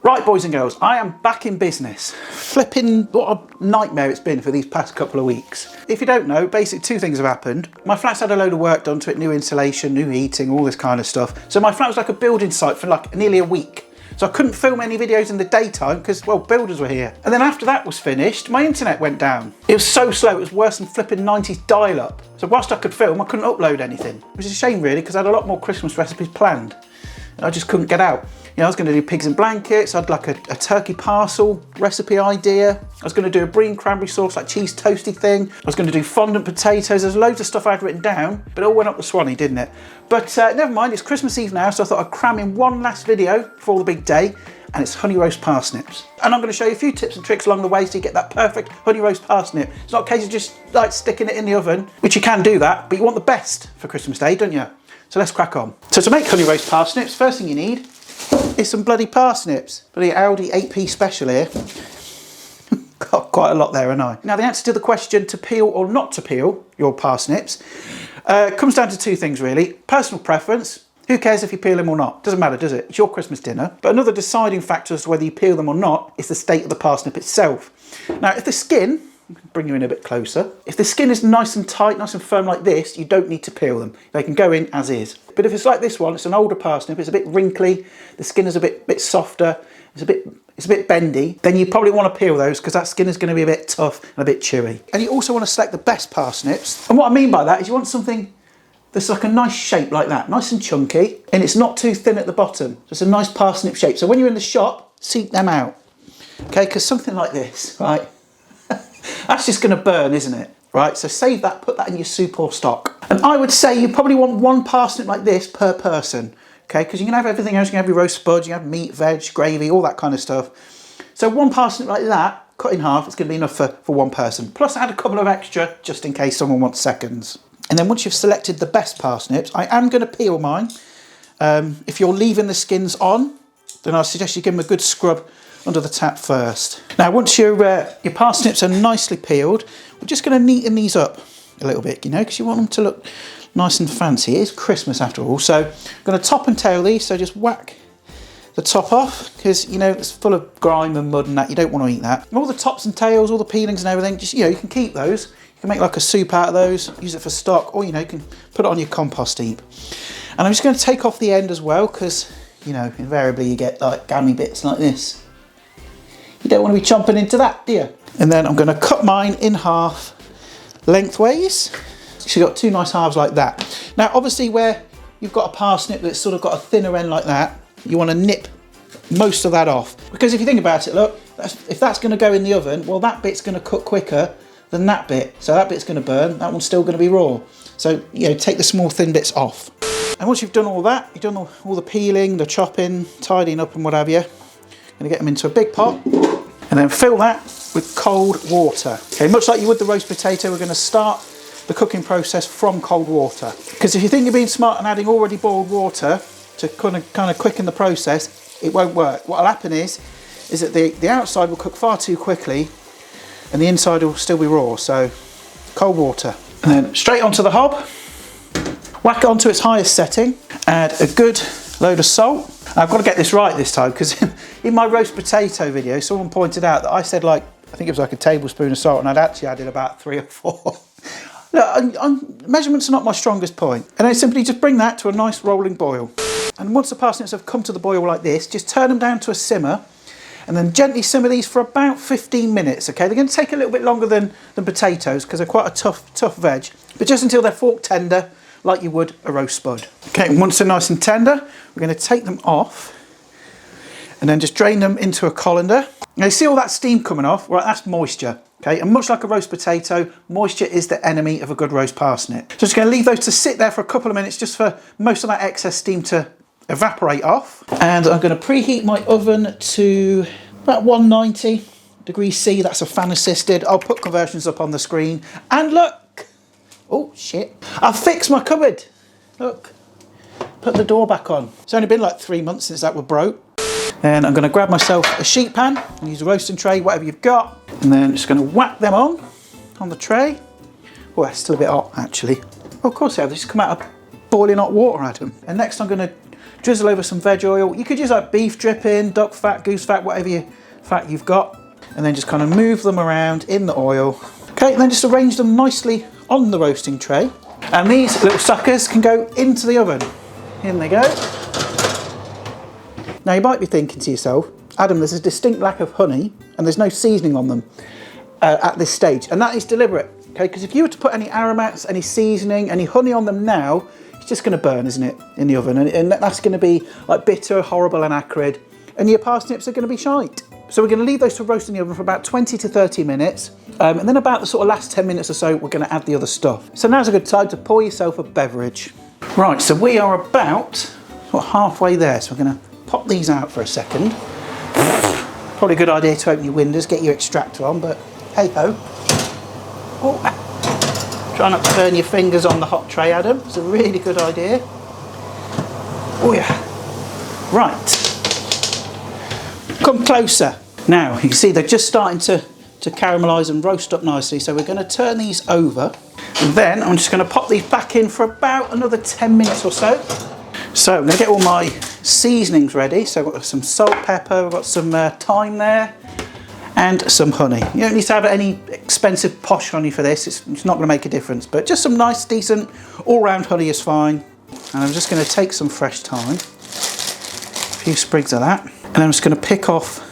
Right, boys and girls, I am back in business. Flipping what a nightmare it's been for these past couple of weeks. If you don't know, basically two things have happened. My flat's had a load of work done to it, new insulation, new heating, all this kind of stuff. So my flat was like a building site for like nearly a week. So I couldn't film any videos in the daytime because, well, builders were here. And then after that was finished, my internet went down. It was so slow, it was worse than flipping 90s dial-up. So whilst I could film, I couldn't upload anything. Which is a shame really, because I had a lot more Christmas recipes planned. And I just couldn't get out. You know, I was going to do pigs in blankets, I had like a turkey parcel recipe idea. I was going to do a brie and cranberry sauce, like cheese toasty thing. I was going to do fondant potatoes. There's loads of stuff I had written down, but it all went up the Swanee, didn't it? But never mind, it's Christmas Eve now, so I thought I'd cram in one last video before the big day, and it's honey roast parsnips. And I'm going to show you a few tips and tricks along the way so you get that perfect honey roast parsnip. It's not a case of just like sticking it in the oven, which you can do that, but you want the best for Christmas Day, don't you? So let's crack on. So to make honey roast parsnips, first thing you need is some bloody parsnips. Bloody Aldi 8p special here. Got quite a lot there, haven't I? Now the answer to the question to peel or not to peel your parsnips comes down to two things really. Personal preference. Who cares if you peel them or not? Doesn't matter, does it? It's your Christmas dinner. But another deciding factor as to whether you peel them or not is the state of the parsnip itself. Now if the skin, bring you in a bit closer. If the skin is nice and tight, nice and firm like this, you don't need to peel them. They can go in as is. But if it's like this one, it's an older parsnip, it's a bit wrinkly, the skin is a bit softer, it's a bit bendy, then you probably want to peel those because that skin is going to be a bit tough and a bit chewy. And you also want to select the best parsnips. And what I mean by that is you want something that's like a nice shape like that, nice and chunky, and it's not too thin at the bottom. So it's a nice parsnip shape. So when you're in the shop, seek them out. Okay, because something like this, right? That's just going to burn, isn't it? Right, so save that, put that in your soup or stock. And I would say you probably want one parsnip like this per person, okay? Because you can have everything else, you can have your roast spuds, you can have meat, veg, gravy, all that kind of stuff. So one parsnip like that, cut in half, it's going to be enough for one person. Plus add a couple of extra, just in case someone wants seconds. And then once you've selected the best parsnips, I am going to peel mine. If you're leaving the skins on, then I suggest you give them a good scrub under the tap first. Now once your parsnips are nicely peeled, we're just going to neaten these up a little bit, you know, because you want them to look nice and fancy. It is Christmas after all, so I'm going to top and tail these, so just whack the top off, because you know it's full of grime and mud and that, you don't want to eat that. All the tops and tails, all the peelings and everything, just, you know, you can keep those. You can make like a soup out of those, use it for stock, or you know, you can put it on your compost heap. And I'm just going to take off the end as well, because you know, invariably you get like gammy bits like this. You don't want to be chomping into that, do you? And then I'm going to cut mine in half lengthways. So you've got two nice halves like that. Now obviously where you've got a parsnip that's sort of got a thinner end like that, you want to nip most of that off. Because if you think about it, look, if that's going to go in the oven, well that bit's going to cook quicker than that bit. So that bit's going to burn, that one's still going to be raw. So, you know, take the small thin bits off. And once you've done all that, you've done all the peeling, the chopping, tidying up and what have you, going to get them into a big pot and then fill that with cold water. Okay, much like you would the roast potato, we're going to start the cooking process from cold water. Because if you think you're being smart and adding already boiled water to kind of quicken the process, it won't work. What will happen is that the outside will cook far too quickly and the inside will still be raw. So cold water. And then straight onto the hob, whack it onto its highest setting, add a good load of salt. I've got to get this right this time, because in my roast potato video someone pointed out that I said like, I think it was like a tablespoon of salt, and I'd actually added about 3 or 4. Look, measurements are not my strongest point. And then simply just bring that to a nice rolling boil. And once the parsnips have come to the boil like this, just turn them down to a simmer and then gently simmer these for about 15 minutes, okay? They're going to take a little bit longer than potatoes because they're quite a tough veg, but just until they're fork tender, like you would a roast spud. Okay, and once they're nice and tender, we're going to take them off and then just drain them into a colander. Now you see all that steam coming off? Right, that's moisture, okay? And much like a roast potato, moisture is the enemy of a good roast parsnip. So just going to leave those to sit there for a couple of minutes just for most of that excess steam to evaporate off. And I'm going to preheat my oven to about 190 degrees C. That's a fan assisted. I'll put conversions up on the screen. And look, oh shit, I've fixed my cupboard. Look, put the door back on. It's only been like 3 months since that was broke. Then I'm going to grab myself a sheet pan, use a roasting tray, whatever you've got, and then just going to whack them on the tray. Oh, that's still a bit hot actually. Oh, of course they have, they just come out of boiling hot water, Adam. And next I'm going to drizzle over some veg oil. You could use like beef dripping, duck fat, goose fat, whatever fat you've got. And then just kind of move them around in the oil. Okay, and then just arrange them nicely on the roasting tray. And these little suckers can go into the oven. In they go. Now you might be thinking to yourself, Adam, there's a distinct lack of honey and there's no seasoning on them at this stage. And that is deliberate, okay? Because if you were to put any aromats, any seasoning, any honey on them now, it's just going to burn, isn't it, in the oven? And that's going to be like bitter, horrible and acrid. And your parsnips are going to be shite. So we're going to leave those to roast in the oven for about 20 to 30 minutes. And then about the sort of last 10 minutes or so, we're going to add the other stuff. So now's a good time to pour yourself a beverage. Right, so we are about sort of halfway there. So we're going to pop these out for a second. Probably a good idea to open your windows, get your extractor on, but hey ho. Oh, try not to burn your fingers on the hot tray, Adam. It's a really good idea. Oh yeah. Right. Come closer. Now, you can see they're just starting to caramelise and roast up nicely, so we're going to turn these over. And then I'm just going to pop these back in for about another 10 minutes or so. So I'm going to get all my seasonings ready. So I've got some salt, pepper, I've got some thyme there, and some honey. You don't need to have any expensive posh honey for this, it's not going to make a difference, but just some nice, decent, all-round honey is fine. And I'm just going to take some fresh thyme, a few sprigs of that, and I'm just going to pick off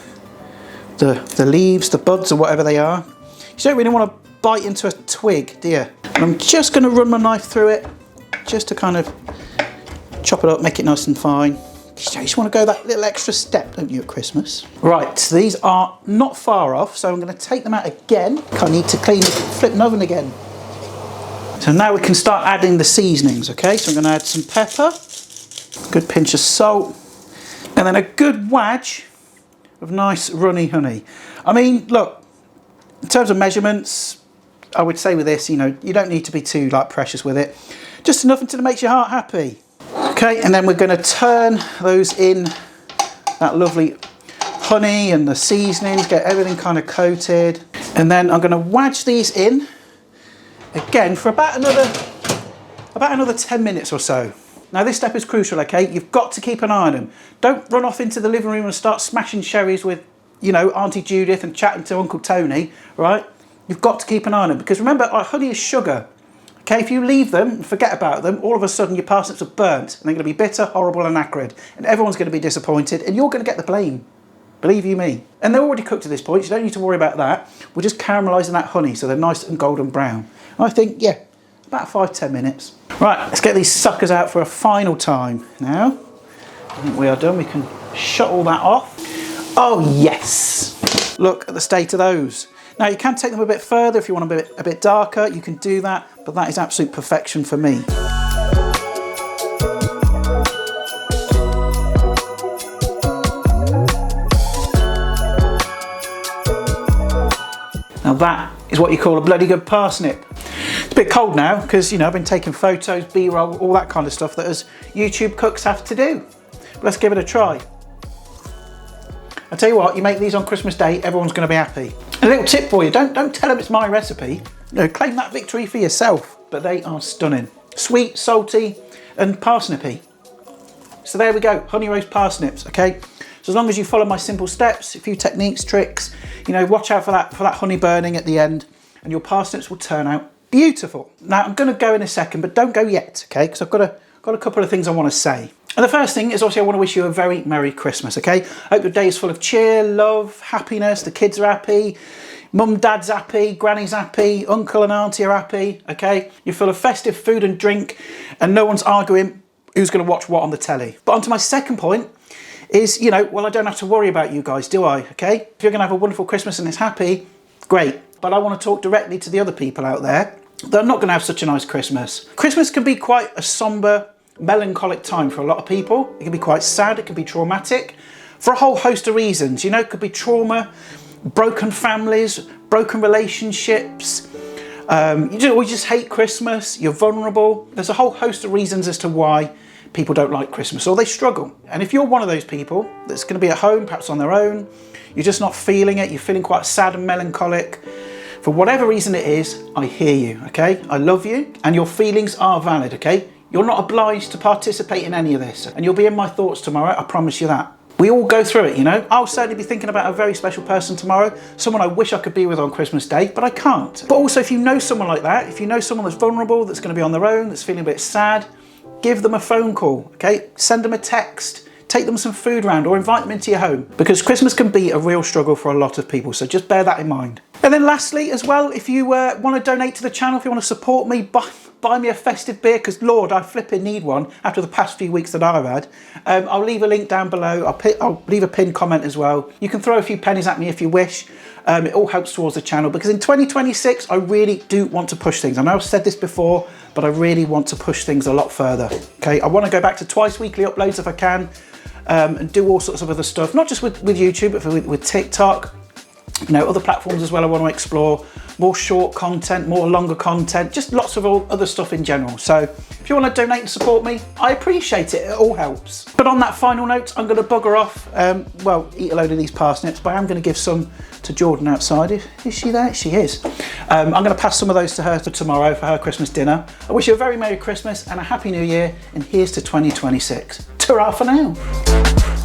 the leaves, the buds or whatever they are. You don't really want to bite into a twig, do you? And I'm just going to run my knife through it, just to kind of chop it up, make it nice and fine. You just want to go that little extra step, don't you, at Christmas? Right, so these are not far off, so I'm going to take them out again. I need to clean the flipping oven again. So now we can start adding the seasonings, okay? So I'm going to add some pepper, a good pinch of salt, and then a good wadge of nice runny honey. I mean, look, in terms of measurements, I would say with this, you know, you don't need to be too like precious with it. Just enough until it makes your heart happy. Okay, and then we're going to turn those in, that lovely honey and the seasonings, get everything kind of coated. And then I'm going to wadge these in again for about another 10 minutes or so. Now this step is crucial, okay? You've got to keep an eye on them. Don't run off into the living room and start smashing sherries with, you know, Auntie Judith and chatting to Uncle Tony, right? You've got to keep an eye on them because remember, honey is sugar. Okay, if you leave them and forget about them, all of a sudden your parsnips are burnt and they're going to be bitter, horrible and acrid. And everyone's going to be disappointed and you're going to get the blame. Believe you me. And they're already cooked at this point, so you don't need to worry about that. We're just caramelising that honey so they're nice and golden brown. And I think, yeah, about 5-10 minutes. Right, let's get these suckers out for a final time. Now, I think we are done. We can shut all that off. Oh yes! Look at the state of those. Now you can take them a bit further if you want a bit darker, you can do that, but that is absolute perfection for me. Now that is what you call a bloody good parsnip. It's a bit cold now because, you know, I've been taking photos, B-roll, all that kind of stuff that us YouTube cooks have to do. But let's give it a try. I tell you what, you make these on Christmas Day, everyone's going to be happy. A little tip for you, don't tell them it's my recipe. No, claim that victory for yourself. But they are stunning. Sweet, salty and parsnippy. So there we go, honey roast parsnips, okay? So as long as you follow my simple steps, a few techniques, tricks, you know, watch out for that honey burning at the end and your parsnips will turn out beautiful. Now I'm going to go in a second, but don't go yet, okay? Because I've got a couple of things I want to say. And the first thing is obviously I want to wish you a very Merry Christmas, okay? I hope your day is full of cheer, love, happiness, the kids are happy, mum, dad's happy, granny's happy, uncle and auntie are happy, okay? You're full of festive food and drink and no one's arguing who's going to watch what on the telly. But on to my second point is, you know, well, I don't have to worry about you guys, do I, okay? If you're going to have a wonderful Christmas and it's happy, great. But I want to talk directly to the other people out there that are not going to have such a nice Christmas. Christmas can be quite a somber, melancholic time for a lot of people. It can be quite sad, it can be traumatic for a whole host of reasons. You know, it could be trauma, broken families, broken relationships. We just hate Christmas, you're vulnerable. There's a whole host of reasons as to why people don't like Christmas or they struggle. And if you're one of those people that's going to be at home, perhaps on their own, you're just not feeling it, you're feeling quite sad and melancholic, for whatever reason it is, I hear you, okay? I love you and your feelings are valid, okay? You're not obliged to participate in any of this, and you'll be in my thoughts tomorrow, I promise you that. We all go through it, you know. I'll certainly be thinking about a very special person tomorrow, someone I wish I could be with on Christmas Day, but I can't. But also, if you know someone like that, if you know someone that's vulnerable, that's going to be on their own, that's feeling a bit sad, give them a phone call, okay? Send them a text, take them some food round, or invite them into your home, because Christmas can be a real struggle for a lot of people, so just bear that in mind. And then lastly as well, if you want to donate to the channel, if you want to support me, buy me a festive beer, because Lord, I flipping need one after the past few weeks that I've had. I'll leave a link down below. I'll leave a pinned comment as well. You can throw a few pennies at me if you wish. It all helps towards the channel, because in 2026 I really do want to push things. I know I've said this before, but I really want to push things a lot further. Okay, I want to go back to twice weekly uploads if I can, and do all sorts of other stuff, not just with YouTube, but with TikTok, you know, other platforms as well. I want to explore more short content, more longer content, just lots of other stuff in general. So if you want to donate and support me, I appreciate it. It all helps. But on that final note, I'm going to bugger off. Well, eat a load of these parsnips, but I'm going to give some to Jordan outside. Is she there? She is. I'm going to pass some of those to her for tomorrow for her Christmas dinner. I wish you a very Merry Christmas and a Happy New Year, and here's to 2026. Ta-ra for now.